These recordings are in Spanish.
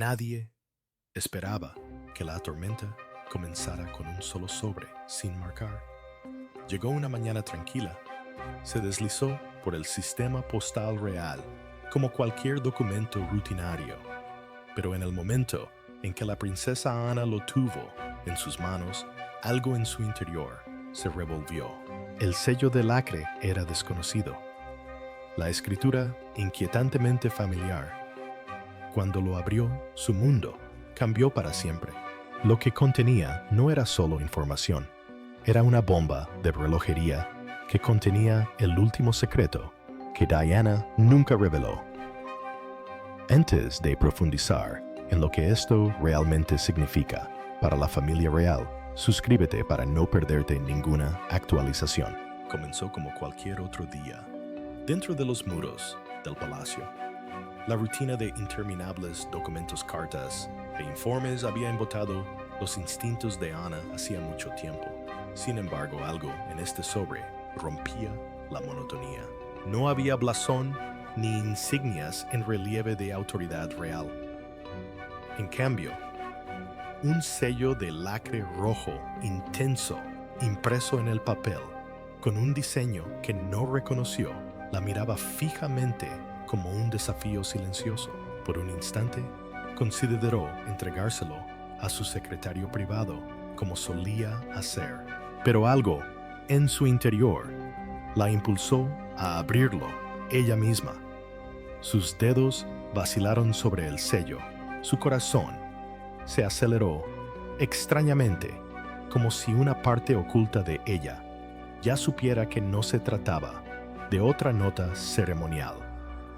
Nadie esperaba que la tormenta comenzara con un solo sobre sin marcar. Llegó una mañana tranquila. Se deslizó por el sistema postal real como cualquier documento rutinario. Pero en el momento en que la princesa Ana lo tuvo en sus manos, algo en su interior se revolvió. El sello de lacre era desconocido. La escritura inquietantemente familiar. Cuando lo abrió, su mundo cambió para siempre. Lo que contenía no era solo información. Era una bomba de relojería que contenía el último secreto que Diana nunca reveló. Antes de profundizar en lo que esto realmente significa para la familia real, suscríbete para no perderte ninguna actualización. Comenzó como cualquier otro día, dentro de los muros del palacio. La rutina de interminables documentos, cartas e informes había embotado los instintos de Ana hacía mucho tiempo. Sin embargo, algo en este sobre rompía la monotonía. No había blasón ni insignias en relieve de autoridad real. En cambio, un sello de lacre rojo intenso impreso en el papel, con un diseño que no reconoció, la miraba fijamente como un desafío silencioso. Por un instante, consideró entregárselo a su secretario privado, como solía hacer. Pero algo en su interior la impulsó a abrirlo ella misma. Sus dedos vacilaron sobre el sello. Su corazón se aceleró extrañamente, como si una parte oculta de ella ya supiera que no se trataba de otra nota ceremonial,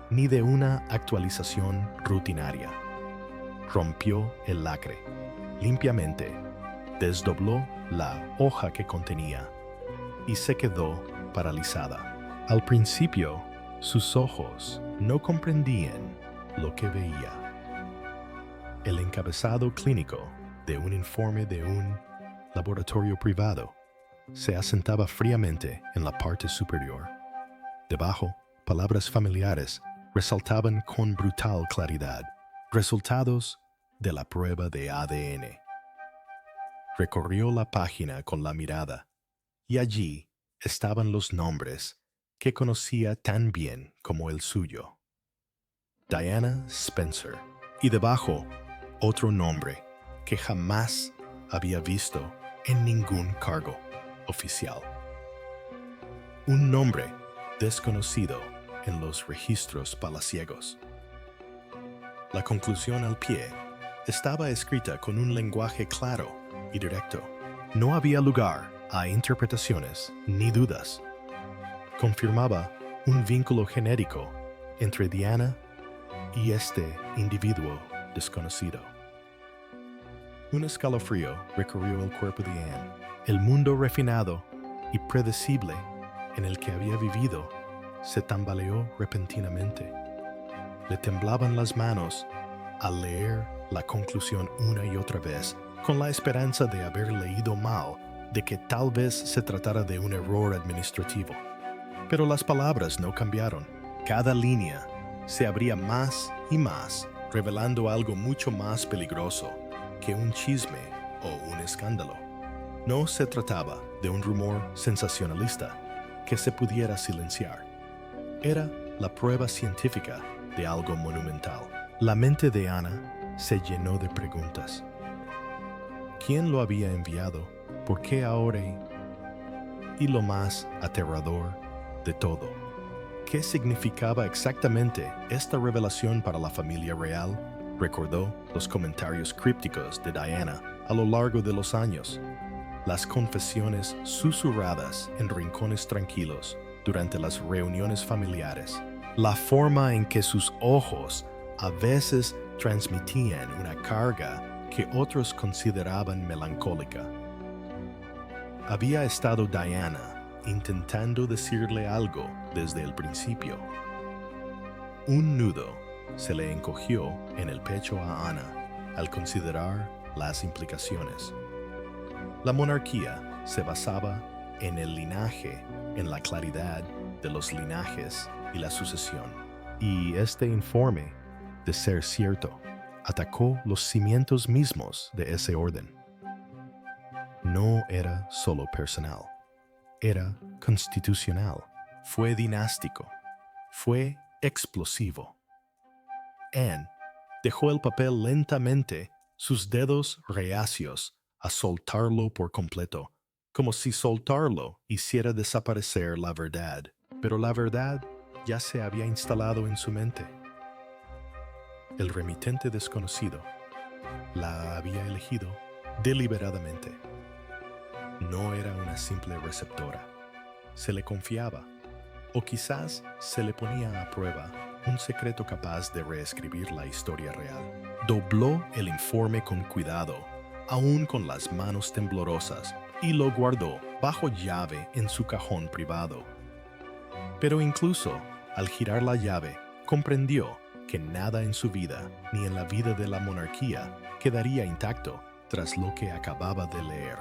ni de una actualización rutinaria. Rompió el lacre limpiamente, desdobló la hoja que contenía y se quedó paralizada. Al principio, sus ojos no comprendían lo que veía. El encabezado clínico de un informe de un laboratorio privado se asentaba fríamente en la parte superior. Debajo, palabras familiares resaltaban con brutal claridad: resultados de la prueba de ADN. Recorrió la página con la mirada, y allí estaban los nombres que conocía tan bien como el suyo: Diana Spencer. Y debajo, otro nombre que jamás había visto en ningún cargo oficial. Un nombre desconocido en los registros palaciegos. La conclusión al pie estaba escrita con un lenguaje claro y directo. No había lugar a interpretaciones ni dudas. Confirmaba un vínculo genérico entre Diana y este individuo desconocido. Un escalofrío recorrió el cuerpo de Anne. El mundo refinado y predecible en el que había vivido se tambaleó repentinamente. Le temblaban las manos al leer la conclusión una y otra vez, con la esperanza de haber leído mal, de que tal vez se tratara de un error administrativo. Pero las palabras no cambiaron. Cada línea se abría más y más, revelando algo mucho más peligroso que un chisme o un escándalo. No se trataba de un rumor sensacionalista que se pudiera silenciar. Era la prueba científica de algo monumental. La mente de Ana se llenó de preguntas. ¿Quién lo había enviado? ¿Por qué ahora? Y lo más aterrador de todo, ¿qué significaba exactamente esta revelación para la familia real? Recordó los comentarios crípticos de Diana a lo largo de los años, las confesiones susurradas en rincones tranquilos durante las reuniones familiares, la forma en que sus ojos a veces transmitían una carga que otros consideraban melancólica. Había estado Diana intentando decirle algo desde el principio. Un nudo se le encogió en el pecho a Ana al considerar las implicaciones. La monarquía se basaba en el linaje, en la claridad de los linajes y la sucesión. Y este informe, de ser cierto, atacó los cimientos mismos de ese orden. No era solo personal, era constitucional, fue dinástico, fue explosivo. Anne dejó el papel lentamente, sus dedos reacios a soltarlo por completo, como si soltarlo hiciera desaparecer la verdad. Pero la verdad ya se había instalado en su mente. El remitente desconocido la había elegido deliberadamente. No era una simple receptora. Se le confiaba, o quizás se le ponía a prueba un secreto capaz de reescribir la historia real. Dobló el informe con cuidado, aún con las manos temblorosas, y lo guardó bajo llave en su cajón privado. Pero incluso al girar la llave, comprendió que nada en su vida, ni en la vida de la monarquía, quedaría intacto tras lo que acababa de leer.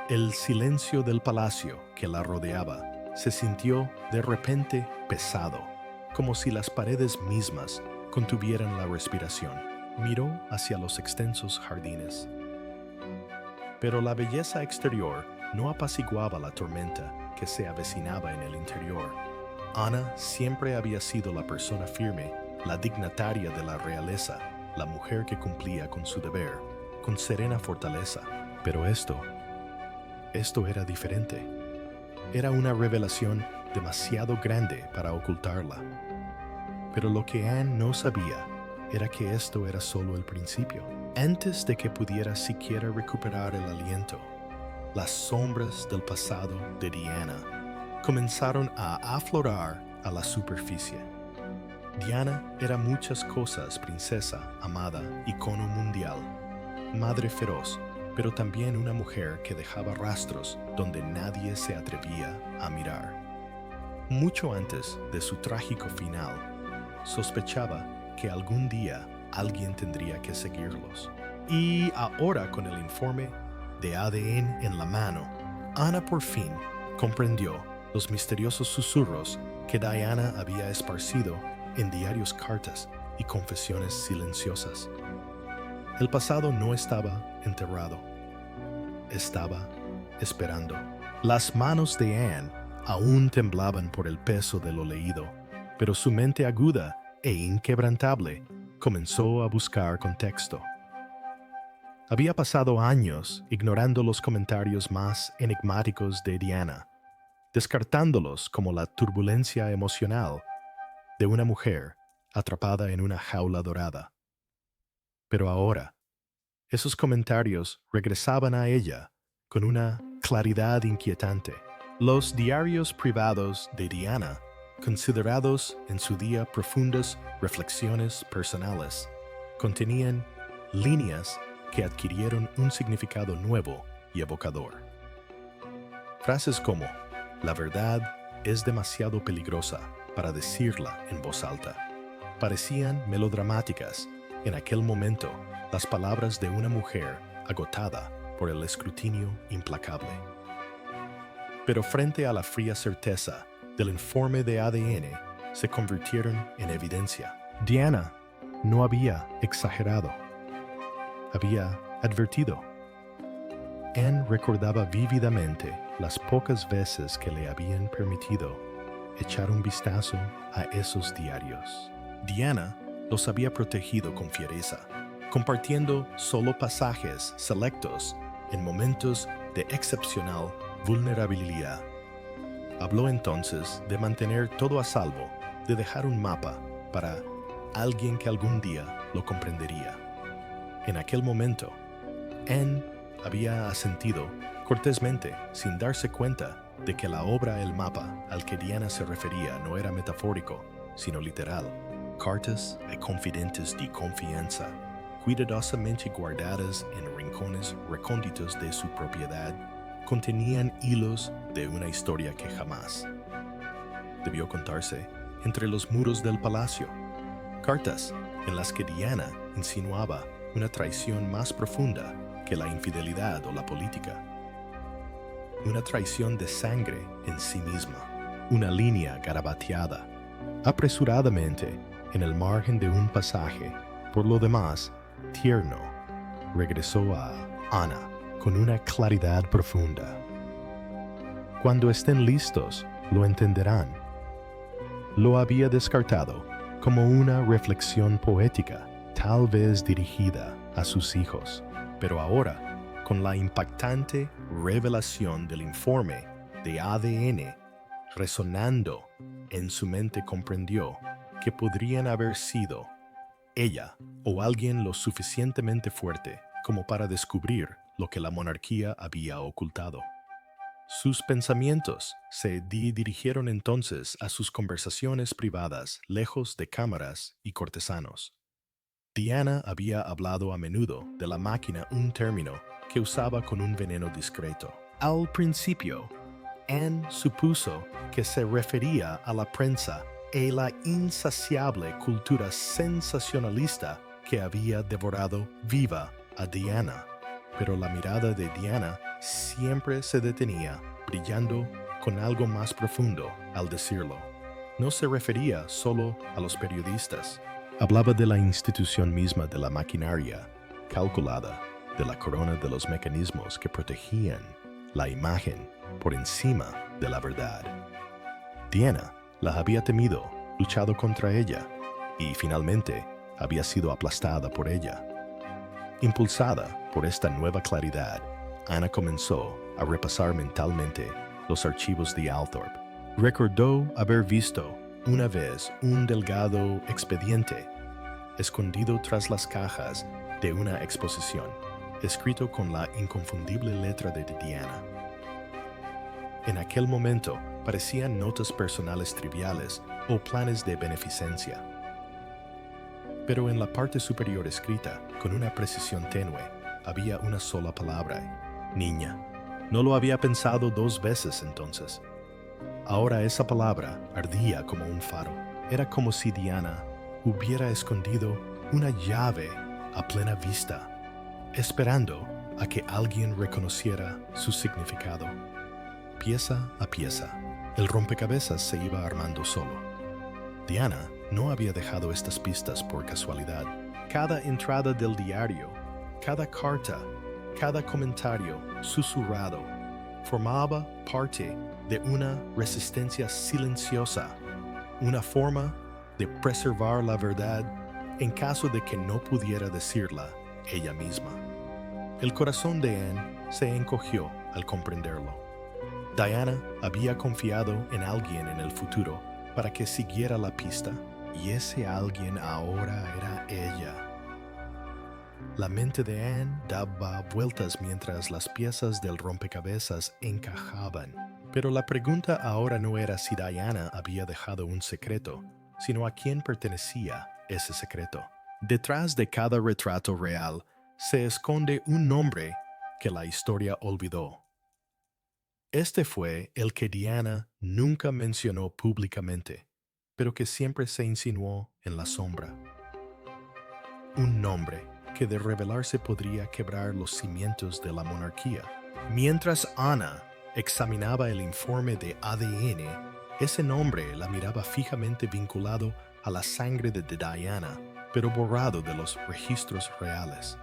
El silencio del palacio que la rodeaba se sintió de repente pesado, como si las paredes mismas contuvieran la respiración. Miró hacia los extensos jardines. Pero la belleza exterior no apaciguaba la tormenta que se avecinaba en el interior. Ana siempre había sido la persona firme, la dignataria de la realeza, la mujer que cumplía con su deber, con serena fortaleza. Pero esto era diferente. Era una revelación demasiado grande para ocultarla. Pero lo que Anne no sabía era que esto era solo el principio. Antes de que pudiera siquiera recuperar el aliento, las sombras del pasado de Diana comenzaron a aflorar a la superficie. Diana era muchas cosas: princesa, amada, icono mundial, madre feroz, pero también una mujer que dejaba rastros donde nadie se atrevía a mirar. Mucho antes de su trágico final, sospechaba que algún día alguien tendría que seguirlos. Y ahora, con el informe de ADN en la mano, Ana por fin comprendió los misteriosos susurros que Diana había esparcido en diarios, cartas y confesiones silenciosas. El pasado no estaba enterrado, estaba esperando. Las manos de Anne aún temblaban por el peso de lo leído, pero su mente aguda e inquebrantable comenzó a buscar contexto. Había pasado años ignorando los comentarios más enigmáticos de Diana, descartándolos como la turbulencia emocional de una mujer atrapada en una jaula dorada. Pero ahora, esos comentarios regresaban a ella con una claridad inquietante. Los diarios privados de Diana, considerados en su día profundas reflexiones personales, contenían líneas que adquirieron un significado nuevo y evocador. Frases como: "La verdad es demasiado peligrosa para decirla en voz alta", parecían melodramáticas en aquel momento, las palabras de una mujer agotada por el escrutinio implacable. Pero frente a la fría certeza del informe de ADN, se convirtieron en evidencia. Diana no había exagerado, había advertido. Anne recordaba vívidamente las pocas veces que le habían permitido echar un vistazo a esos diarios. Diana los había protegido con fiereza, compartiendo solo pasajes selectos en momentos de excepcional vulnerabilidad. Habló entonces de mantener todo a salvo, de dejar un mapa para alguien que algún día lo comprendería. En aquel momento, Anne había asentido cortésmente, sin darse cuenta de que la obra El Mapa al que Diana se refería no era metafórico, sino literal. Cartas a confidentes de confianza, cuidadosamente guardadas en rincones recónditos de su propiedad, contenían hilos de una historia que jamás debió contarse entre los muros del palacio. Cartas en las que Diana insinuaba una traición más profunda que la infidelidad o la política. Una traición de sangre en sí misma, una línea garabateada, apresuradamente en el margen de un pasaje por lo demás, tierno, regresó a Ana con una claridad profunda. Cuando estén listos, lo entenderán. Lo había descartado como una reflexión poética, tal vez dirigida a sus hijos, pero ahora, con la impactante revelación del informe de ADN resonando en su mente, comprendió que podrían haber sido ella o alguien lo suficientemente fuerte como para descubrir lo que la monarquía había ocultado. Sus pensamientos se dirigieron entonces a sus conversaciones privadas, lejos de cámaras y cortesanos. Diana había hablado a menudo de la máquina, un término que usaba con un veneno discreto. Al principio, Anne supuso que se refería a la prensa y la insaciable cultura sensacionalista que había devorado viva a Diana. Pero la mirada de Diana siempre se detenía, brillando con algo más profundo al decirlo. No se refería solo a los periodistas. Hablaba de la institución misma de la maquinaria calculada, de la corona de los mecanismos que protegían la imagen por encima de la verdad. Diana la había temido, luchado contra ella, y finalmente había sido aplastada por ella. Impulsada por esta nueva claridad, Ana comenzó a repasar mentalmente los archivos de Althorp. Recordó haber visto una vez un delgado expediente escondido tras las cajas de una exposición, escrito con la inconfundible letra de Diana. En aquel momento parecían notas personales triviales o planes de beneficencia. Pero en la parte superior, escrita con una precisión tenue, había una sola palabra: niña. No lo había pensado dos veces entonces. Ahora esa palabra ardía como un faro. Era como si Diana hubiera escondido una llave a plena vista, esperando a que alguien reconociera su significado. Pieza a pieza, el rompecabezas se iba armando solo. Diana no había dejado estas pistas por casualidad. Cada entrada del diario, cada carta, cada comentario susurrado, formaba parte de una resistencia silenciosa, una forma de preservar la verdad en caso de que no pudiera decirla ella misma. El corazón de Anne se encogió al comprenderlo. Diana había confiado en alguien en el futuro para que siguiera la pista, y ese alguien ahora era ella. La mente de Anne daba vueltas mientras las piezas del rompecabezas encajaban. Pero la pregunta ahora no era si Diana había dejado un secreto, sino a quién pertenecía ese secreto. Detrás de cada retrato real se esconde un nombre que la historia olvidó. Este fue el que Diana nunca mencionó públicamente, pero que siempre se insinuó en la sombra. Un nombre que de revelarse podría quebrar los cimientos de la monarquía. Mientras Ana examinaba el informe de ADN, ese nombre la miraba fijamente, vinculado a la sangre de Diana, pero borrado de los registros reales.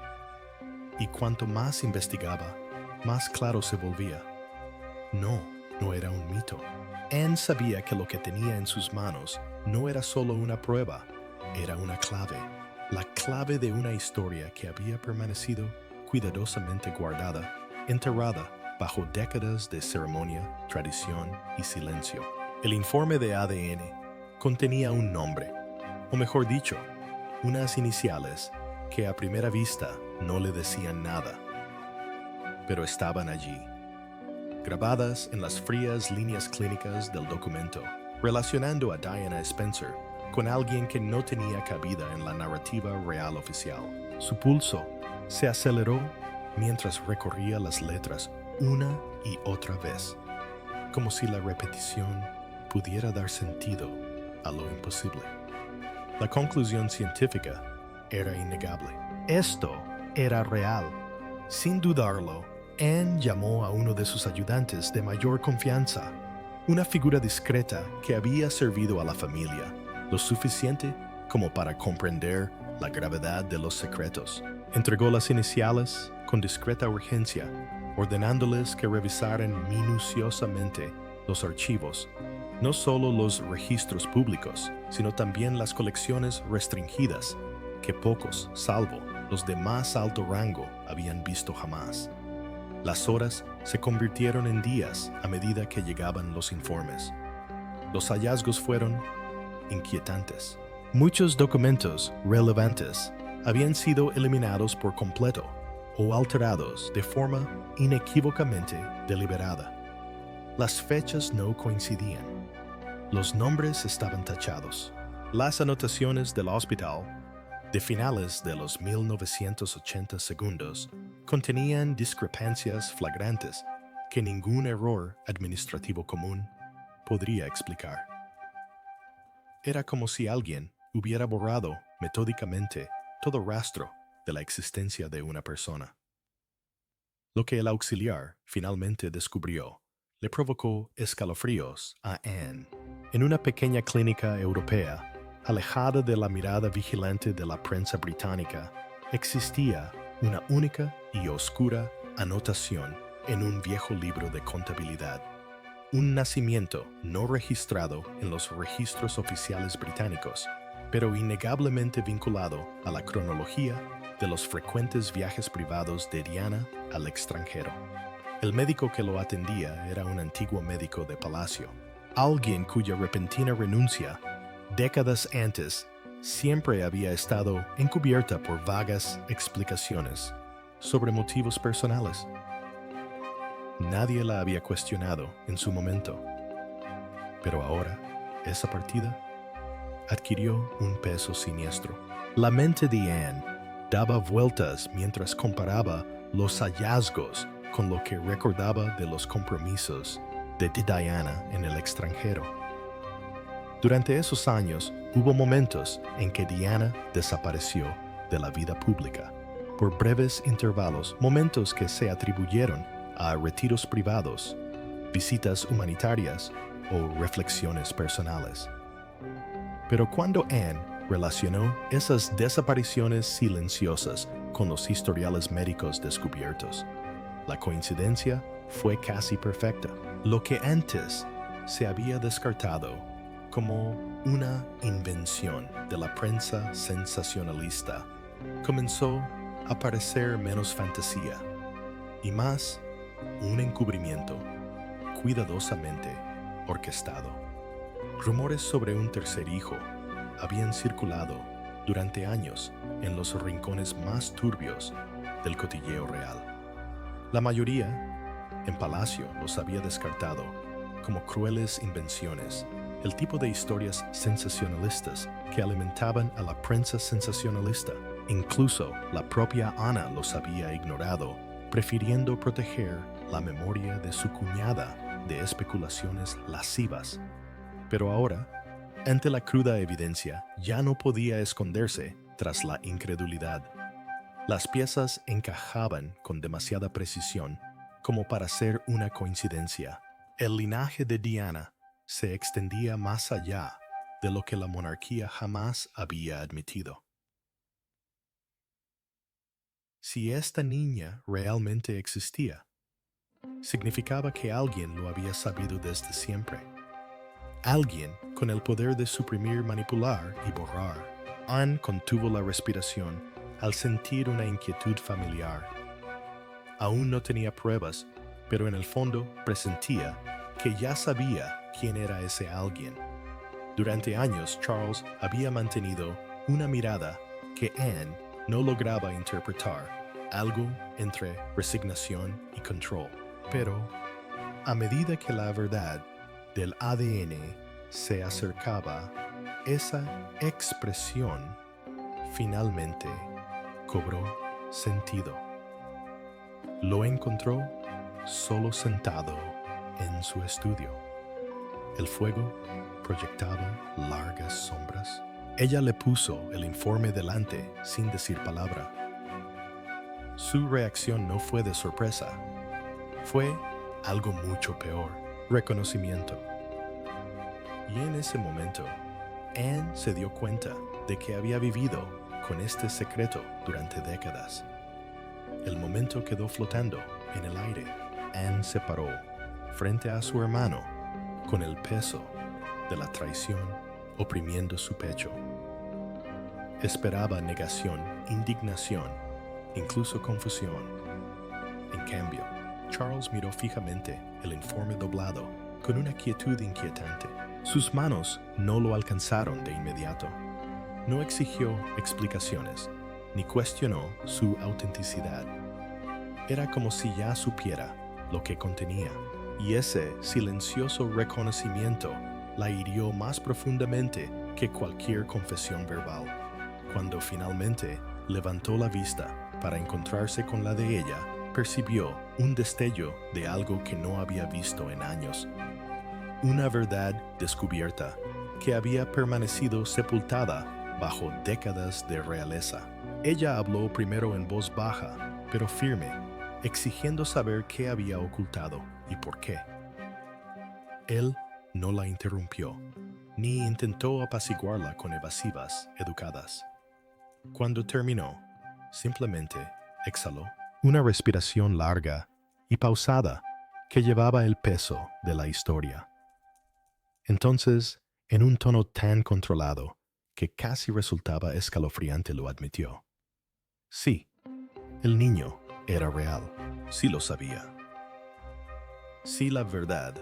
Y cuanto más investigaba, más claro se volvía. No era un mito. Anne sabía que lo que tenía en sus manos no era solo una prueba, era una clave. La clave de una historia que había permanecido cuidadosamente guardada, enterrada bajo décadas de ceremonia, tradición y silencio. El informe de ADN contenía un nombre, o mejor dicho, unas iniciales que a primera vista no le decían nada, pero estaban allí, grabadas en las frías líneas clínicas del documento, relacionando a Diana Spencer con alguien que no tenía cabida en la narrativa real oficial. Su pulso se aceleró mientras recorría las letras una y otra vez, como si la repetición pudiera dar sentido a lo imposible. La conclusión científica era innegable. Esto era real. Sin dudarlo, Anne llamó a uno de sus ayudantes de mayor confianza, una figura discreta que había servido a la familia lo suficiente como para comprender la gravedad de los secretos. Entregó las iniciales con discreta urgencia, ordenándoles que revisaran minuciosamente los archivos, no solo los registros públicos, sino también las colecciones restringidas, que pocos, salvo los de más alto rango, habían visto jamás. Las horas se convirtieron en días a medida que llegaban los informes. Los hallazgos fueron inquietantes. Muchos documentos relevantes habían sido eliminados por completo o alterados de forma inequívocamente deliberada. Las fechas no coincidían. Los nombres estaban tachados. Las anotaciones del hospital de finales de los 1980 segundos contenían discrepancias flagrantes que ningún error administrativo común podría explicar. Era como si alguien hubiera borrado metódicamente todo rastro de la existencia de una persona. Lo que el auxiliar finalmente descubrió le provocó escalofríos a Anne. En una pequeña clínica europea, alejada de la mirada vigilante de la prensa británica, existía una única y oscura anotación en un viejo libro de contabilidad. Un nacimiento no registrado en los registros oficiales británicos, pero innegablemente vinculado a la cronología de los frecuentes viajes privados de Diana al extranjero. El médico que lo atendía era un antiguo médico de palacio, alguien cuya repentina renuncia décadas antes siempre había estado encubierta por vagas explicaciones sobre motivos personales. Nadie la había cuestionado en su momento, pero ahora esa partida adquirió un peso siniestro. La mente de Anne daba vueltas mientras comparaba los hallazgos con lo que recordaba de los compromisos de Diana en el extranjero. Durante esos años hubo momentos en que Diana desapareció de la vida pública, por breves intervalos, momentos que se atribuyeron a retiros privados, visitas humanitarias o reflexiones personales. Pero cuando Anne relacionó esas desapariciones silenciosas con los historiales médicos descubiertos, la coincidencia fue casi perfecta. Lo que antes se había descartado como una invención de la prensa sensacionalista comenzó a parecer menos fantasía y más un encubrimiento cuidadosamente orquestado. Rumores sobre un tercer hijo habían circulado durante años en los rincones más turbios del cotilleo real. La mayoría en Palacio los había descartado como crueles invenciones, el tipo de historias sensacionalistas que alimentaban a la prensa sensacionalista. Incluso la propia Ana los había ignorado, prefiriendo proteger la memoria de su cuñada de especulaciones lascivas. Pero ahora, ante la cruda evidencia, ya no podía esconderse tras la incredulidad. Las piezas encajaban con demasiada precisión como para ser una coincidencia. El linaje de Diana se extendía más allá de lo que la monarquía jamás había admitido. Si esta niña realmente existía, significaba que alguien lo había sabido desde siempre. Alguien con el poder de suprimir, manipular y borrar. Anne contuvo la respiración al sentir una inquietud familiar. Aún no tenía pruebas, pero en el fondo presentía que ya sabía quién era ese alguien. Durante años, Charles había mantenido una mirada que Anne no lograba interpretar, algo entre resignación y control. Pero, a medida que la verdad del ADN se acercaba, esa expresión finalmente cobró sentido. Lo encontró solo sentado en su estudio. El fuego proyectaba largas sombras. Ella le puso el informe delante sin decir palabra. Su reacción no fue de sorpresa. Fue algo mucho peor, reconocimiento. Y en ese momento, Anne se dio cuenta de que había vivido con este secreto durante décadas. El momento quedó flotando en el aire. Anne se paró frente a su hermano con el peso de la traición oprimiendo su pecho. Esperaba negación, indignación, incluso confusión. En cambio, Charles miró fijamente el informe doblado con una quietud inquietante. Sus manos no lo alcanzaron de inmediato. No exigió explicaciones, ni cuestionó su autenticidad. Era como si ya supiera lo que contenía, y ese silencioso reconocimiento la hirió más profundamente que cualquier confesión verbal. Cuando finalmente levantó la vista para encontrarse con la de ella, percibió un destello de algo que no había visto en años. Una verdad descubierta que había permanecido sepultada bajo décadas de realeza. Ella habló primero en voz baja, pero firme, exigiendo saber qué había ocultado y por qué. Él no la interrumpió, ni intentó apaciguarla con evasivas educadas. Cuando terminó, simplemente exhaló una respiración larga y pausada que llevaba el peso de la historia. Entonces, en un tono tan controlado que casi resultaba escalofriante, lo admitió. Sí, el niño era real, sí lo sabía. Sí, la verdad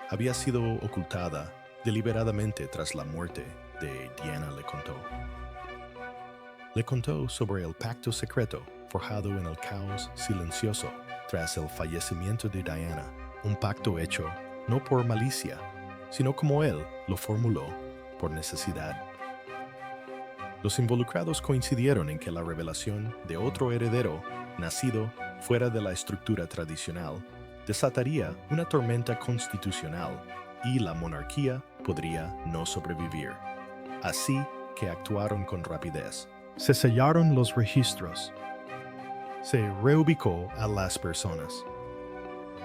había sido ocultada deliberadamente tras la muerte de Diana, le contó. Le contó sobre el pacto secreto forjado en el caos silencioso tras el fallecimiento de Diana, un pacto hecho no por malicia, sino como él lo formuló, por necesidad. Los involucrados coincidieron en que la revelación de otro heredero, nacido fuera de la estructura tradicional, desataría una tormenta constitucional y la monarquía podría no sobrevivir. Así que actuaron con rapidez. Se sellaron los registros. Se reubicó a las personas.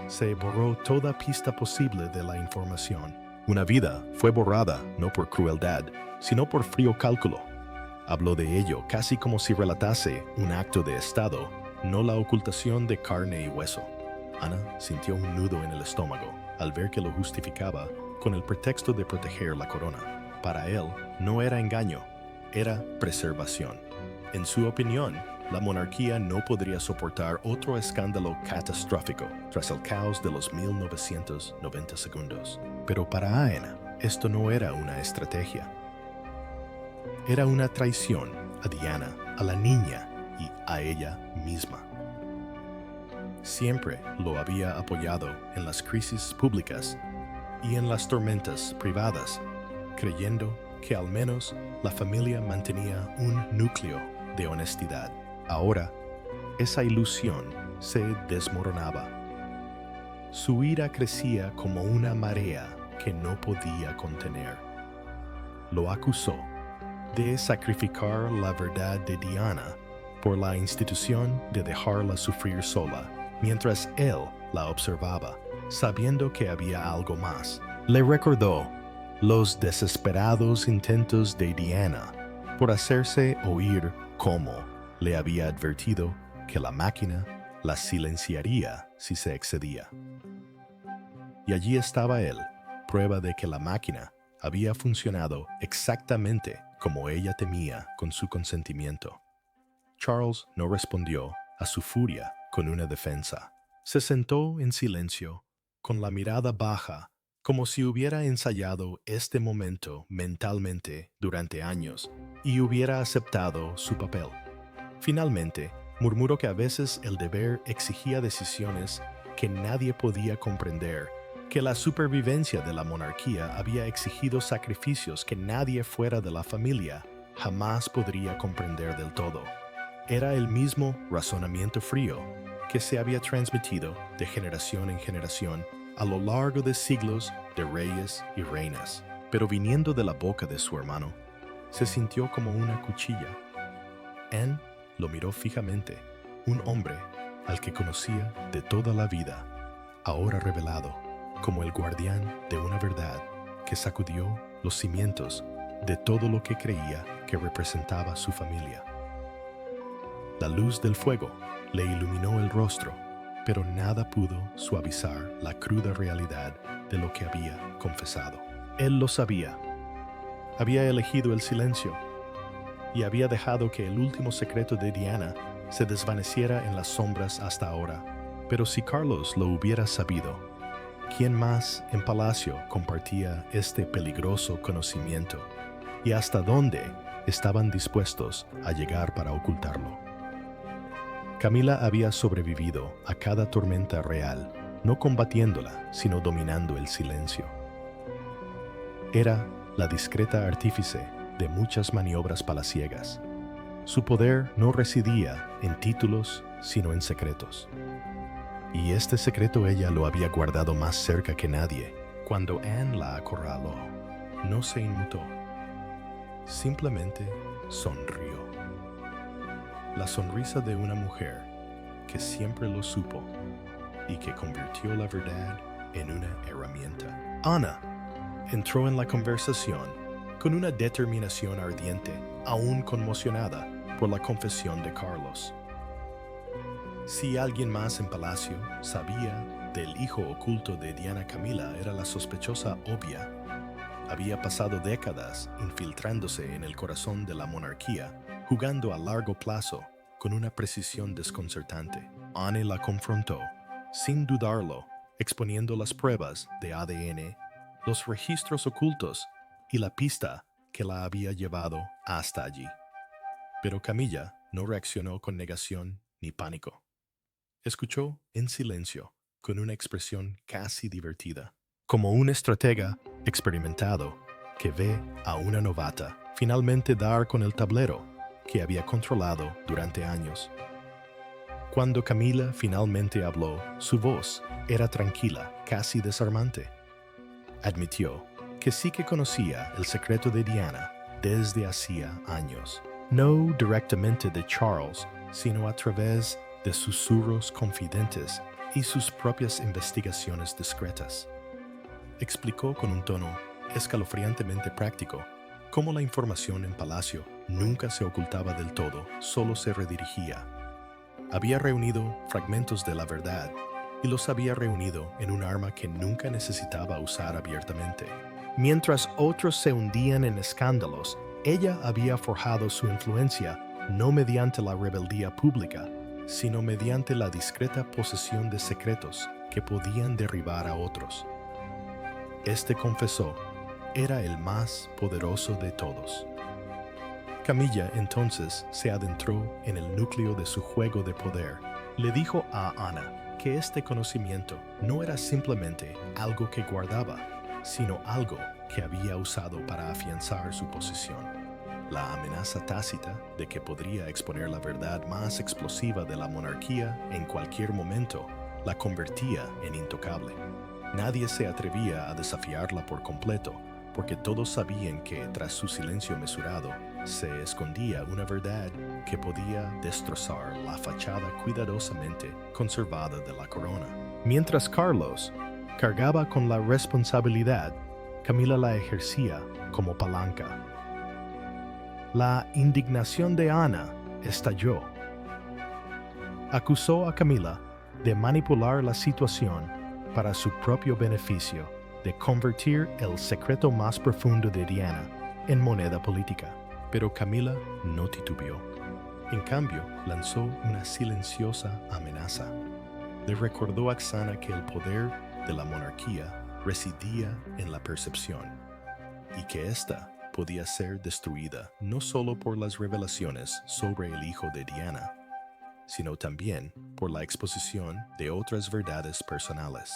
Se borró toda pista posible de la información. Una vida fue borrada no por crueldad, sino por frío cálculo. Habló de ello casi como si relatase un acto de Estado, no la ocultación de carne y hueso. Ana sintió un nudo en el estómago al ver que lo justificaba con el pretexto de proteger la corona. Para él no era engaño, era preservación. En su opinión, la monarquía no podría soportar otro escándalo catastrófico tras el caos de los 1990 segundos. Pero para Anne, esto no era una estrategia. Era una traición a Diana, a la niña y a ella misma. Siempre lo había apoyado en las crisis públicas y en las tormentas privadas, creyendo que al menos la familia mantenía un núcleo de honestidad. Ahora, esa ilusión se desmoronaba. Su ira crecía como una marea que no podía contener. Lo acusó de sacrificar la verdad de Diana por la institución de dejarla sufrir sola, mientras él la observaba, sabiendo que había algo más. Le recordó los desesperados intentos de Diana por hacerse oír, como le había advertido que la máquina la silenciaría si se excedía. Y allí estaba él, prueba de que la máquina había funcionado exactamente como ella temía con su consentimiento. Charles no respondió a su furia con una defensa. Se sentó en silencio, con la mirada baja, como si hubiera ensayado este momento mentalmente durante años y hubiera aceptado su papel. Finalmente, murmuró que a veces el deber exigía decisiones que nadie podía comprender, que la supervivencia de la monarquía había exigido sacrificios que nadie fuera de la familia jamás podría comprender del todo. Era el mismo razonamiento frío que se había transmitido de generación en generación a lo largo de siglos de reyes y reinas, pero viniendo de la boca de su hermano, se sintió como una cuchilla. Anne lo miró fijamente, un hombre al que conocía de toda la vida, ahora revelado como el guardián de una verdad que sacudió los cimientos de todo lo que creía que representaba su familia. La luz del fuego le iluminó el rostro, pero nada pudo suavizar la cruda realidad de lo que había confesado. Él lo sabía. Había elegido el silencio y había dejado que el último secreto de Diana se desvaneciera en las sombras hasta ahora. Pero si Carlos lo hubiera sabido, ¿quién más en palacio compartía este peligroso conocimiento? ¿Y hasta dónde estaban dispuestos a llegar para ocultarlo? Camila había sobrevivido a cada tormenta real, no combatiéndola, sino dominando el silencio. Era la discreta artífice de muchas maniobras palaciegas. Su poder no residía en títulos, sino en secretos. Y este secreto ella lo había guardado más cerca que nadie. Cuando Anne la acorraló, no se inmutó. Simplemente sonrió. La sonrisa de una mujer que siempre lo supo y que convirtió la verdad en una herramienta. Ana entró en la conversación con una determinación ardiente, aún conmocionada por la confesión de Carlos. Si alguien más en palacio sabía del hijo oculto de Diana Camila, era la sospechosa obvia. Había pasado décadas infiltrándose en el corazón de la monarquía, jugando a largo plazo con una precisión desconcertante. Anne la confrontó, sin dudarlo, exponiendo las pruebas de ADN, los registros ocultos y la pista que la había llevado hasta allí. Pero Camilla no reaccionó con negación ni pánico. Escuchó en silencio, con una expresión casi divertida, como un estratega experimentado que ve a una novata finalmente dar con el tablero que había controlado durante años. Cuando Camila finalmente habló, su voz era tranquila, casi desarmante. Admitió que sí que conocía el secreto de Diana desde hacía años, no directamente de Charles, sino a través de susurros confidentes y sus propias investigaciones discretas. Explicó con un tono escalofriantemente práctico cómo la información en palacio nunca se ocultaba del todo, solo se redirigía. Había reunido fragmentos de la verdad y los había reunido en un arma que nunca necesitaba usar abiertamente. Mientras otros se hundían en escándalos, ella había forjado su influencia no mediante la rebeldía pública, sino mediante la discreta posesión de secretos que podían derribar a otros. Este confesó, era el más poderoso de todos. Camilla entonces se adentró en el núcleo de su juego de poder. Le dijo a Ana que este conocimiento no era simplemente algo que guardaba, sino algo que había usado para afianzar su posición. La amenaza tácita de que podría exponer la verdad más explosiva de la monarquía en cualquier momento la convertía en intocable. Nadie se atrevía a desafiarla por completo, porque todos sabían que tras su silencio mesurado se escondía una verdad que podía destrozar la fachada cuidadosamente conservada de la corona. Mientras Carlos cargaba con la responsabilidad, Camila la ejercía como palanca. La indignación de Ana estalló. Acusó a Camila de manipular la situación para su propio beneficio, de convertir el secreto más profundo de Diana en moneda política. Pero Camila no titubeó. En cambio, lanzó una silenciosa amenaza. Le recordó a Xana que el poder de la monarquía residía en la percepción y que ésta podía ser destruida no solo por las revelaciones sobre el hijo de Diana, sino también por la exposición de otras verdades personales.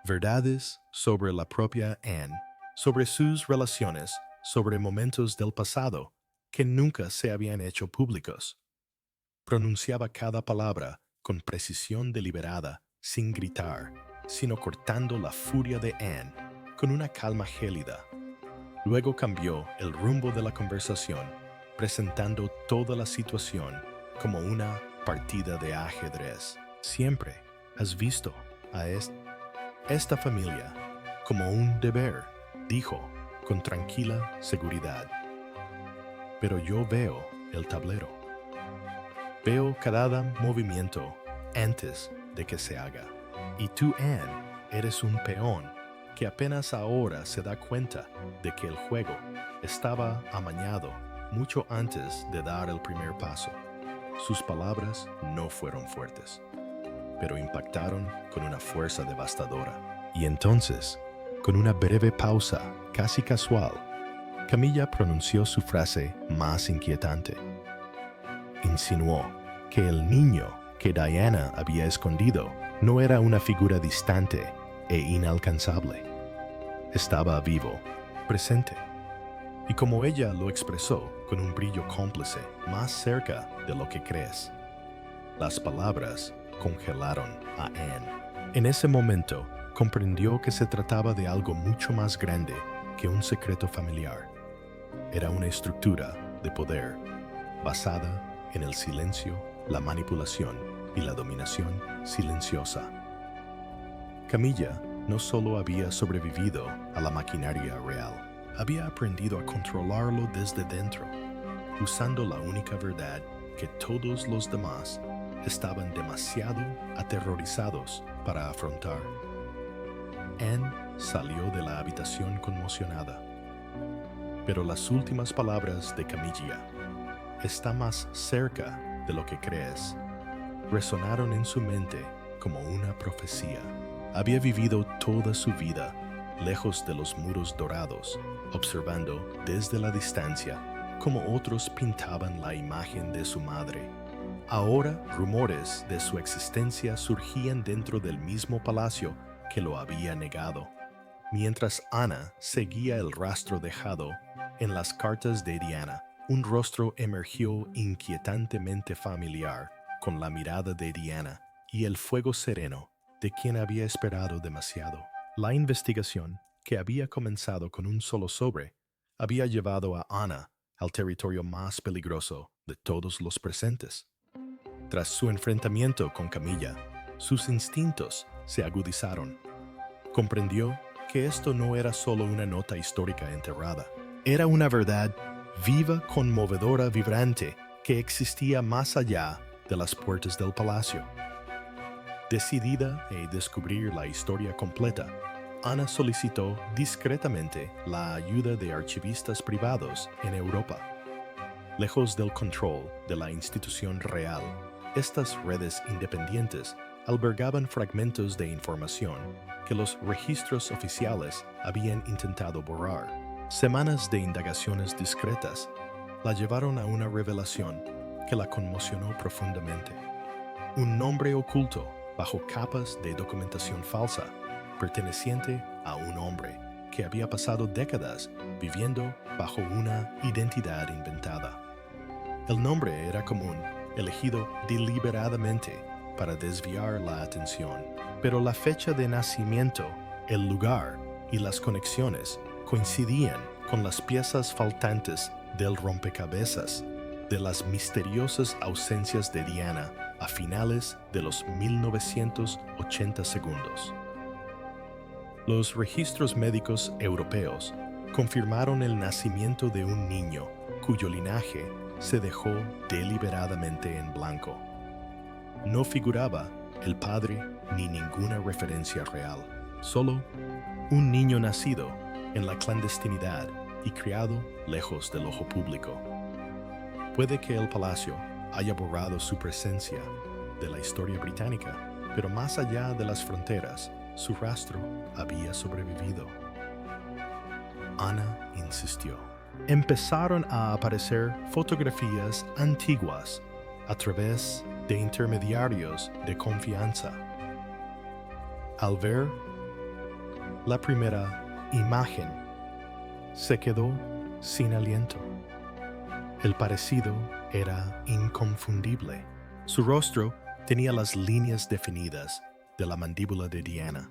Verdades sobre la propia Anne, sobre sus relaciones, sobre momentos del pasado que nunca se habían hecho públicos. Pronunciaba cada palabra con precisión deliberada, sin gritar, sino cortando la furia de Anne con una calma gélida. Luego cambió el rumbo de la conversación, presentando toda la situación como una partida de ajedrez. Siempre has visto a esta familia como un deber, dijo con tranquila seguridad. pero yo veo el tablero. Veo cada movimiento antes de que se haga. Y tú, Anne, eres un peón que apenas ahora se da cuenta de que el juego estaba amañado mucho antes de dar el primer paso. Sus palabras no fueron fuertes, pero impactaron con una fuerza devastadora. Y entonces, con una breve pausa, casi casual, Camilla pronunció su frase más inquietante. Insinuó que el niño que Diana había escondido no era una figura distante e inalcanzable. Estaba vivo, presente. Y como ella lo expresó con un brillo cómplice, más cerca de lo que crees. Las palabras congelaron a Anne. En ese momento, comprendió que se trataba de algo mucho más grande que un secreto familiar. Era una estructura de poder basada en el silencio, la manipulación y la dominación silenciosa. Camilla no solo había sobrevivido a la maquinaria real, había aprendido a controlarlo desde dentro, usando la única verdad que todos los demás estaban demasiado aterrorizados para afrontar. Anne salió de la habitación conmocionada, pero las últimas palabras de Camilla, "está más cerca de lo que crees", resonaron en su mente como una profecía. Había vivido toda su vida lejos de los muros dorados, observando desde la distancia cómo otros pintaban la imagen de su madre. Ahora rumores de su existencia surgían dentro del mismo palacio que lo había negado. Mientras Ana seguía el rastro dejado en las cartas de Diana, un rostro emergió inquietantemente familiar, con la mirada de Diana y el fuego sereno de quien había esperado demasiado. La investigación, que había comenzado con un solo sobre, había llevado a Ana al territorio más peligroso de todos los presentes. Tras su enfrentamiento con Camilla, sus instintos se agudizaron. Comprendió que esto no era solo una nota histórica enterrada. Era una verdad viva, conmovedora, vibrante, que existía más allá de las puertas del palacio. Decidida a descubrir la historia completa, Ana solicitó discretamente la ayuda de archivistas privados en Europa. Lejos del control de la institución real, estas redes independientes albergaban fragmentos de información que los registros oficiales habían intentado borrar. Semanas de indagaciones discretas la llevaron a una revelación que la conmocionó profundamente. Un nombre oculto bajo capas de documentación falsa, perteneciente a un hombre que había pasado décadas viviendo bajo una identidad inventada. El nombre era común, elegido deliberadamente para desviar la atención, pero la fecha de nacimiento, el lugar y las conexiones coincidían con las piezas faltantes del rompecabezas de las misteriosas ausencias de Diana a finales de los 1980 segundos. Los registros médicos europeos confirmaron el nacimiento de un niño cuyo linaje se dejó deliberadamente en blanco. No figuraba el padre ni ninguna referencia real, solo un niño nacido en la clandestinidad y criado lejos del ojo público. Puede que el palacio haya borrado su presencia de la historia británica, pero más allá de las fronteras, su rastro había sobrevivido. Ana insistió. Empezaron a aparecer fotografías antiguas a través de intermediarios de confianza. Al ver la primera imagen, se quedó sin aliento. El parecido era inconfundible. Su rostro tenía las líneas definidas de la mandíbula de Diana,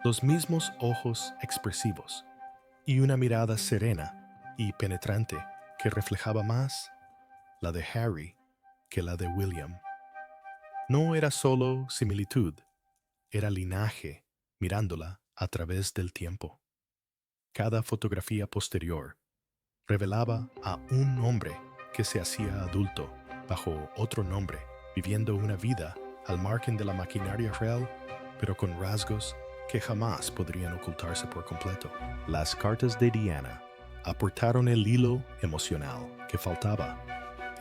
los mismos ojos expresivos y una mirada serena y penetrante que reflejaba más la de Harry que la de William. No era solo similitud, era linaje mirándola a través del tiempo. Cada fotografía posterior Revelaba a un hombre que se hacía adulto bajo otro nombre, viviendo una vida al margen de la maquinaria real, pero con rasgos que jamás podrían ocultarse por completo. Las cartas de Diana aportaron el hilo emocional que faltaba.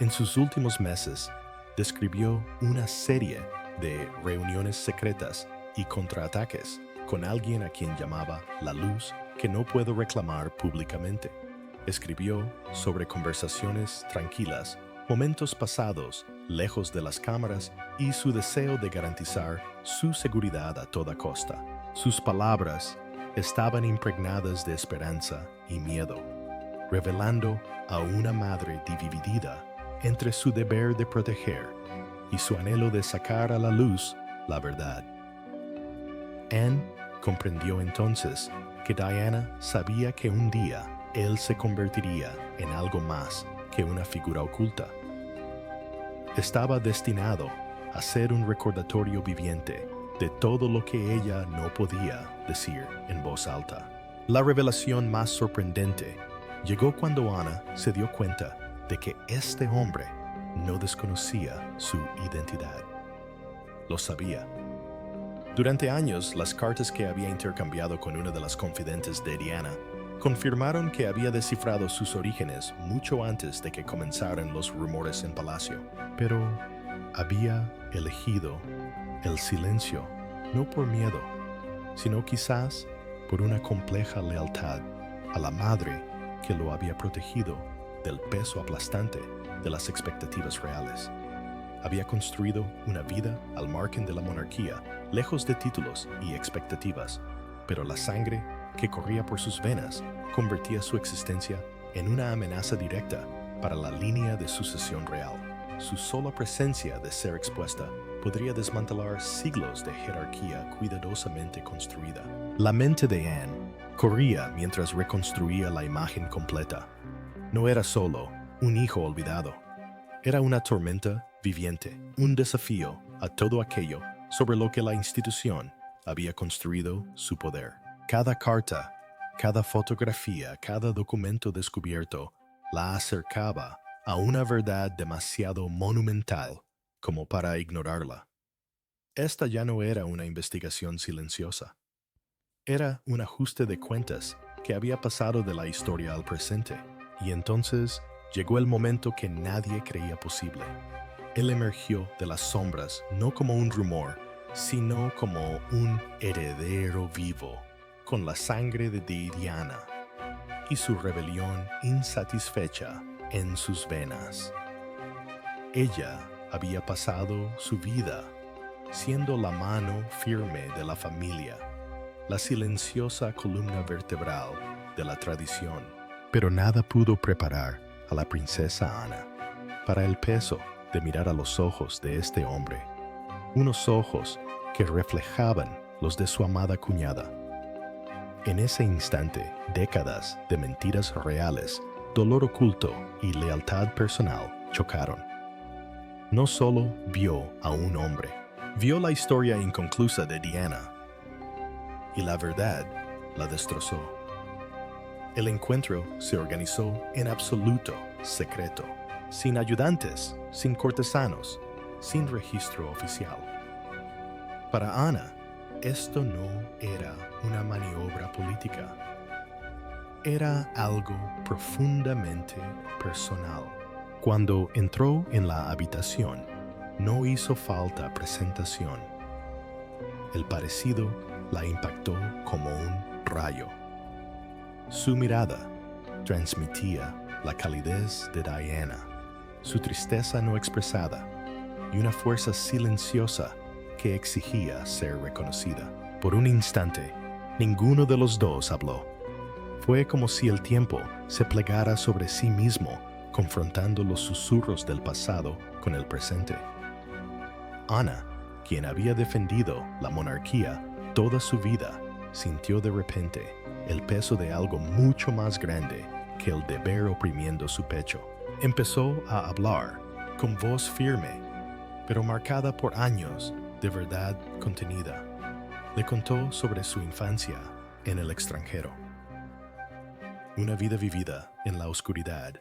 En sus últimos meses, describió una serie de reuniones secretas y contraataques con alguien a quien llamaba la luz que no puedo reclamar públicamente. Escribió sobre conversaciones tranquilas, momentos pasados lejos de las cámaras y su deseo de garantizar su seguridad a toda costa. Sus palabras estaban impregnadas de esperanza y miedo, revelando a una madre dividida entre su deber de proteger y su anhelo de sacar a la luz la verdad. Anne comprendió entonces que Diana sabía que un día él se convertiría en algo más que una figura oculta. Estaba destinado a ser un recordatorio viviente de todo lo que ella no podía decir en voz alta. La revelación más sorprendente llegó cuando Ana se dio cuenta de que este hombre no desconocía su identidad. Lo sabía. Durante años, las cartas que había intercambiado con una de las confidentes de Diana confirmaron que había descifrado sus orígenes mucho antes de que comenzaran los rumores en palacio. Pero había elegido el silencio, no por miedo, sino quizás por una compleja lealtad a la madre que lo había protegido del peso aplastante de las expectativas reales. Había construido una vida al margen de la monarquía, lejos de títulos y expectativas, pero la sangre que corría por sus venas convertía su existencia en una amenaza directa para la línea de sucesión real. Su sola presencia de ser expuesta podría desmantelar siglos de jerarquía cuidadosamente construida. La mente de Anne corría mientras reconstruía la imagen completa. No era solo un hijo olvidado. Era una tormenta viviente, un desafío a todo aquello sobre lo que la institución había construido su poder. Cada carta, cada fotografía, cada documento descubierto la acercaba a una verdad demasiado monumental como para ignorarla. Esta ya no era una investigación silenciosa. Era un ajuste de cuentas que había pasado de la historia al presente, y entonces llegó el momento que nadie creía posible. Él emergió de las sombras no como un rumor, sino como un heredero vivo, con la sangre de Diana y su rebelión insatisfecha en sus venas. Ella había pasado su vida siendo la mano firme de la familia, la silenciosa columna vertebral de la tradición, pero nada pudo preparar a la princesa Ana para el peso de mirar a los ojos de este hombre, unos ojos que reflejaban los de su amada cuñada. En ese instante, décadas de mentiras reales, dolor oculto y lealtad personal chocaron. No solo vio a un hombre, vio la historia inconclusa de Diana, y la verdad la destrozó. El encuentro se organizó en absoluto secreto, sin ayudantes, sin cortesanos, sin registro oficial. Para Ana, esto no era una maniobra política. Era algo profundamente personal. Cuando entró en la habitación, no hizo falta presentación. El parecido la impactó como un rayo. Su mirada transmitía la calidez de Diana, su tristeza no expresada y una fuerza silenciosa que exigía ser reconocida. Por un instante, ninguno de los dos habló. Fue como si el tiempo se plegara sobre sí mismo, confrontando los susurros del pasado con el presente. Ana, quien había defendido la monarquía toda su vida, sintió de repente el peso de algo mucho más grande que el deber oprimiendo su pecho. Empezó a hablar con voz firme, pero marcada por años de verdad contenida. Le contó sobre su infancia en el extranjero. Una vida vivida en la oscuridad,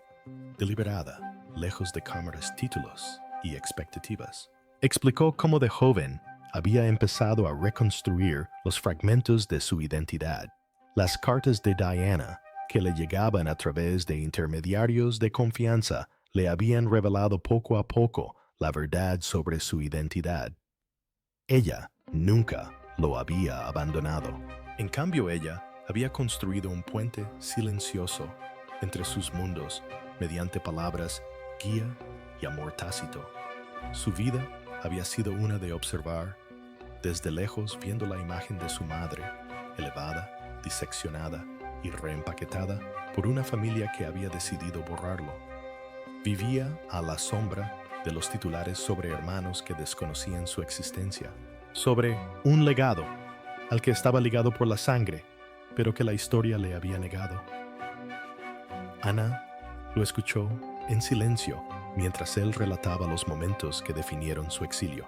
deliberada, lejos de cámaras, títulos y expectativas. Explicó cómo de joven había empezado a reconstruir los fragmentos de su identidad. Las cartas de Diana, que le llegaban a través de intermediarios de confianza, le habían revelado poco a poco la verdad sobre su identidad. Ella nunca lo había abandonado. En cambio, ella había construido un puente silencioso entre sus mundos mediante palabras, guía y amor tácito. Su vida había sido una de observar desde lejos, viendo la imagen de su madre, elevada, diseccionada y reempaquetada por una familia que había decidido borrarlo. Vivía a la sombra de los titulares sobre hermanos que desconocían su existencia, sobre un legado al que estaba ligado por la sangre, pero que la historia le había negado. Ana lo escuchó en silencio mientras él relataba los momentos que definieron su exilio.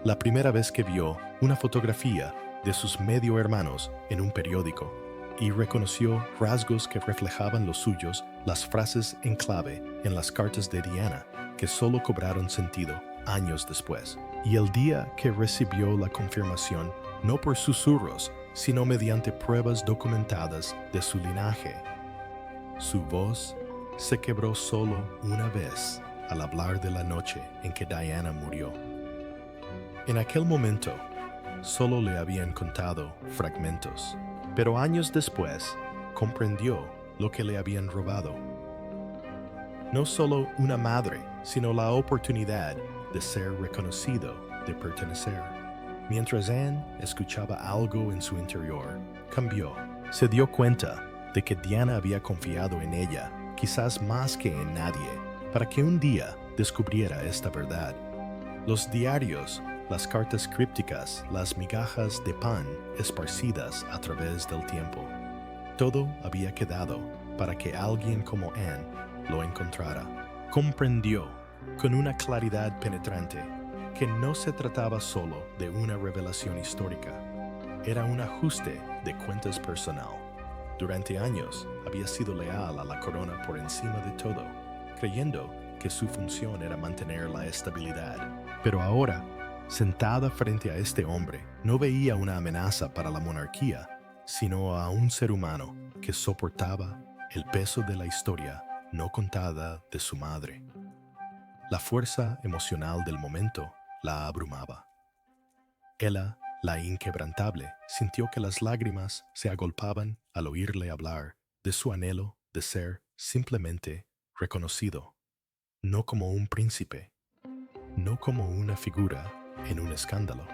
La primera vez que vio una fotografía de sus medio hermanos en un periódico y reconoció rasgos que reflejaban los suyos, las frases en clave en las cartas de Diana que solo cobraron sentido años después. Y el día que recibió la confirmación, no por susurros, sino mediante pruebas documentadas de su linaje. Su voz se quebró solo una vez al hablar de la noche en que Diana murió. En aquel momento, solo le habían contado fragmentos, pero años después comprendió lo que le habían robado. No solo una madre, sino la oportunidad de ser reconocido, de pertenecer. Mientras Anne escuchaba algo en su interior, cambió. Se dio cuenta de que Diana había confiado en ella, quizás más que en nadie, para que un día descubriera esta verdad. Los diarios, las cartas crípticas, las migajas de pan esparcidas a través del tiempo. Todo había quedado para que alguien como Anne lo encontrara. Comprendió con una claridad penetrante que no se trataba solo de una revelación histórica. Era un ajuste de cuentas personal. Durante años había sido leal a la corona por encima de todo, creyendo que su función era mantener la estabilidad. Pero ahora, sentada frente a este hombre, no veía una amenaza para la monarquía, sino a un ser humano que soportaba el peso de la historia no contada de su madre. La fuerza emocional del momento la abrumaba. Ella, la inquebrantable, sintió que las lágrimas se agolpaban al oírle hablar de su anhelo de ser simplemente reconocido, no como un príncipe, no como una figura en un escándalo,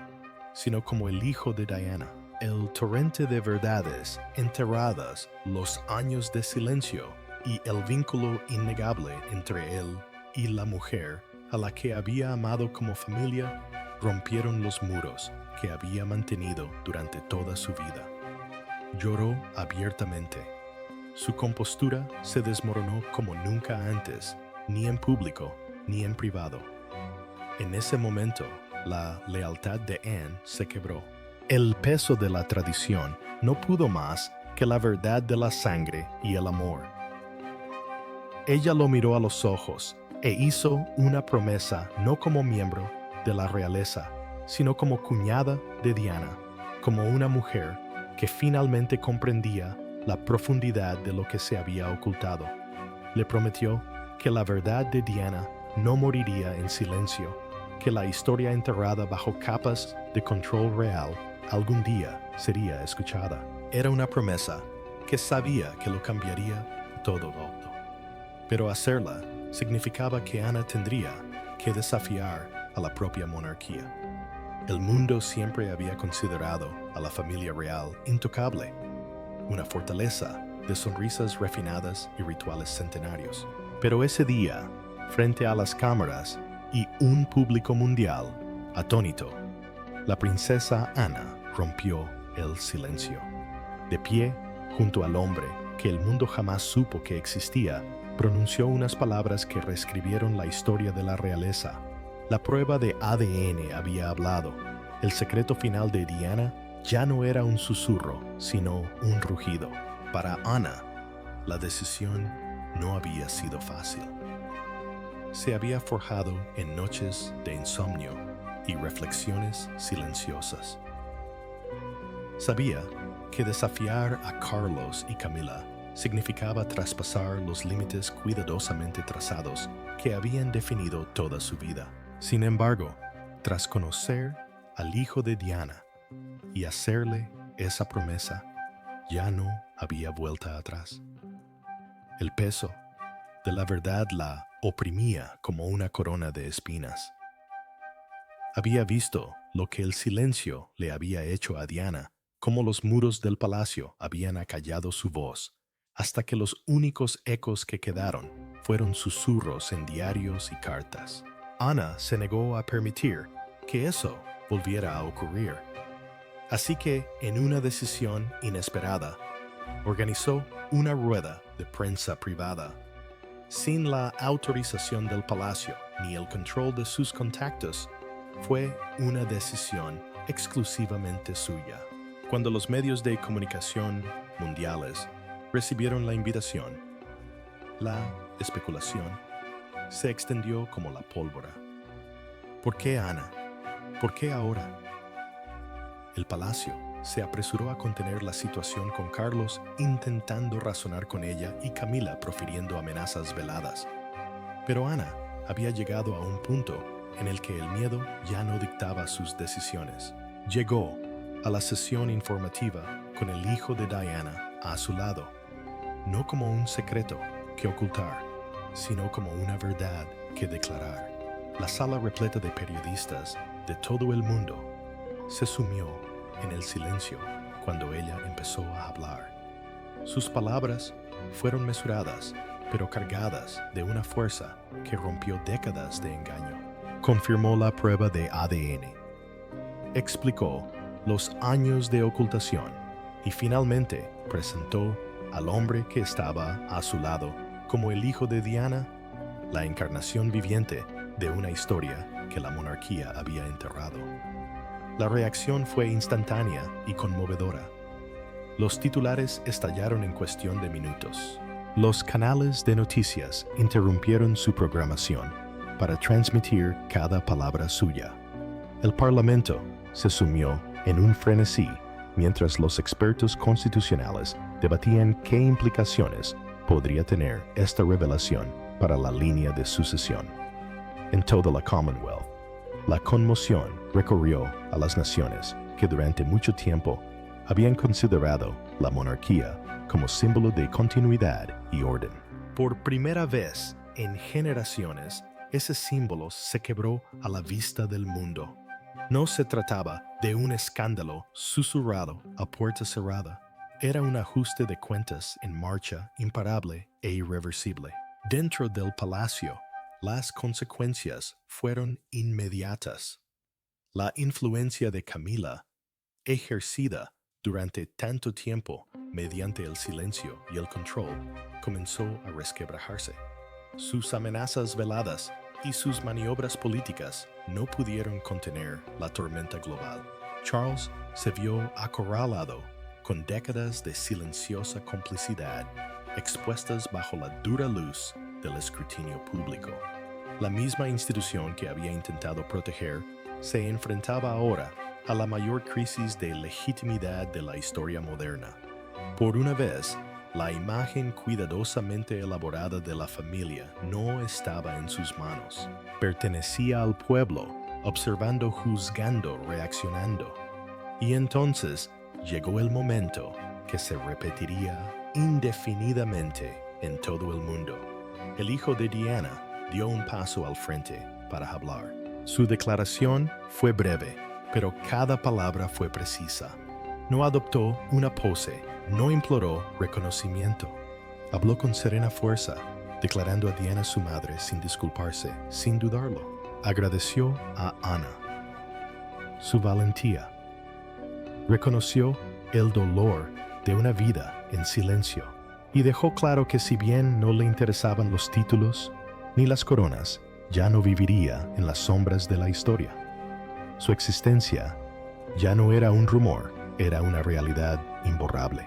sino como el hijo de Diana. El torrente de verdades enterradas, los años de silencio y el vínculo innegable entre él y la mujer a la que había amado como familia rompieron los muros que había mantenido durante toda su vida. Lloró abiertamente. Su compostura se desmoronó como nunca antes, ni en público ni en privado. En ese momento, la lealtad de Anne se quebró. El peso de la tradición no pudo más que la verdad de la sangre y el amor. Ella lo miró a los ojos e hizo una promesa no como miembro de la realeza, sino como cuñada de Diana, como una mujer que finalmente comprendía la profundidad de lo que se había ocultado. Le prometió que la verdad de Diana no moriría en silencio, que la historia enterrada bajo capas de control real algún día sería escuchada. Era una promesa que sabía que lo cambiaría todo. Pero hacerla significaba que Ana tendría que desafiar a la propia monarquía. El mundo siempre había considerado a la familia real intocable, una fortaleza de sonrisas refinadas y rituales centenarios. Pero ese día, frente a las cámaras y un público mundial atónito, la princesa Ana rompió el silencio. De pie, junto al hombre que el mundo jamás supo que existía, pronunció unas palabras que reescribieron la historia de la realeza. La prueba de ADN había hablado. El secreto final de Diana ya no era un susurro, sino un rugido. Para Ana, La decisión no había sido fácil. Se había forjado en noches de insomnio y reflexiones silenciosas. Sabía que desafiar a Carlos y Camila significaba traspasar los límites cuidadosamente trazados que habían definido toda su vida. Sin embargo, tras conocer al hijo de Diana y hacerle esa promesa, ya no había vuelta atrás. El peso de la verdad la oprimía como una corona de espinas. Había visto lo que el silencio le había hecho a Diana, cómo los muros del palacio habían acallado su voz, hasta que los únicos ecos que quedaron fueron susurros en diarios y cartas. Ana se negó a permitir que eso volviera a ocurrir. Así que, en una decisión inesperada, organizó una rueda de prensa privada. Sin la autorización del palacio ni el control de sus contactos, fue una decisión exclusivamente suya. Cuando los medios de comunicación mundiales recibieron la invitación, la especulación se extendió como la pólvora. ¿Por qué Ana? ¿Por qué ahora? El palacio se apresuró a contener la situación con Carlos intentando razonar con ella y Camila profiriendo amenazas veladas. Pero Ana había llegado a un punto en el que el miedo ya no dictaba sus decisiones. Llegó a la sesión informativa con el hijo de Diana a su lado, no como un secreto que ocultar, sino como una verdad que declarar. La sala repleta de periodistas de todo el mundo se sumió en el silencio cuando ella empezó a hablar. Sus palabras fueron mesuradas, pero cargadas de una fuerza que rompió décadas de engaño. Confirmó la prueba de ADN. Explicó los años de ocultación y finalmente presentó al hombre que estaba a su lado como el hijo de Diana, la encarnación viviente de una historia que la monarquía había enterrado. La reacción fue instantánea y conmovedora. Los titulares estallaron en cuestión de minutos. Los canales de noticias interrumpieron su programación para transmitir cada palabra suya. El Parlamento se sumió en un frenesí mientras los expertos constitucionales debatían qué implicaciones podría tener esta revelación para la línea de sucesión. En toda la Commonwealth, la conmoción recorrió a las naciones que durante mucho tiempo habían considerado la monarquía como símbolo de continuidad y orden. Por primera vez en generaciones, ese símbolo se quebró a la vista del mundo. No se trataba de un escándalo susurrado a puerta cerrada. Era un ajuste de cuentas en marcha imparable e irreversible. Dentro del palacio, las consecuencias fueron inmediatas. La influencia de Camila, ejercida durante tanto tiempo mediante el silencio y el control, comenzó a resquebrajarse. Sus amenazas veladas y sus maniobras políticas no pudieron contener la tormenta global. Charles se vio acorralado con décadas de silenciosa complicidad expuestas bajo la dura luz del escrutinio público. La misma institución que había intentado proteger se enfrentaba ahora a la mayor crisis de legitimidad de la historia moderna. Por una vez, la imagen cuidadosamente elaborada de la familia no estaba en sus manos. Pertenecía al pueblo, observando, juzgando, reaccionando. Y entonces llegó el momento que se repetiría indefinidamente en todo el mundo. El hijo de Diana dio un paso al frente para hablar. Su declaración fue breve, pero cada palabra fue precisa. No adoptó una pose, no imploró reconocimiento. Habló con serena fuerza, declarando a Diana su madre sin disculparse, sin dudarlo. Agradeció a Ana su valentía. Reconoció el dolor de una vida en silencio y dejó claro que si bien no le interesaban los títulos ni las coronas, ya no viviría en las sombras de la historia. Su existencia ya no era un rumor, era una realidad imborrable.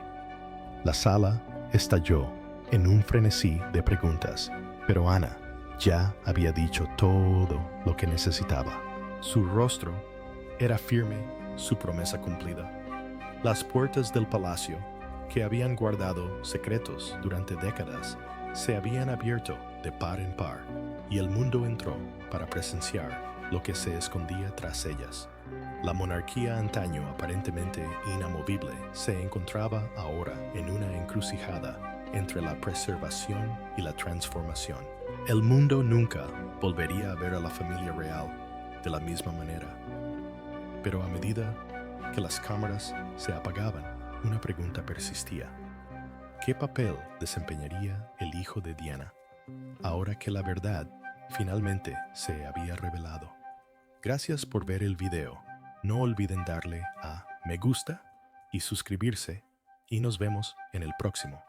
La sala estalló en un frenesí de preguntas, pero Ana ya había dicho todo lo que necesitaba. Su rostro era firme, su promesa cumplida. Las puertas del palacio, que habían guardado secretos durante décadas, se habían abierto de par en par, y el mundo entró para presenciar lo que se escondía tras ellas. La monarquía antaño aparentemente inamovible se encontraba ahora en una encrucijada entre la preservación y la transformación. El mundo nunca volvería a ver a la familia real de la misma manera. Pero a medida que las cámaras se apagaban, una pregunta persistía. ¿Qué papel desempeñaría el hijo de Diana, ahora que la verdad finalmente se había revelado? Gracias por ver el video. No olviden darle a me gusta y suscribirse, y nos vemos en el próximo.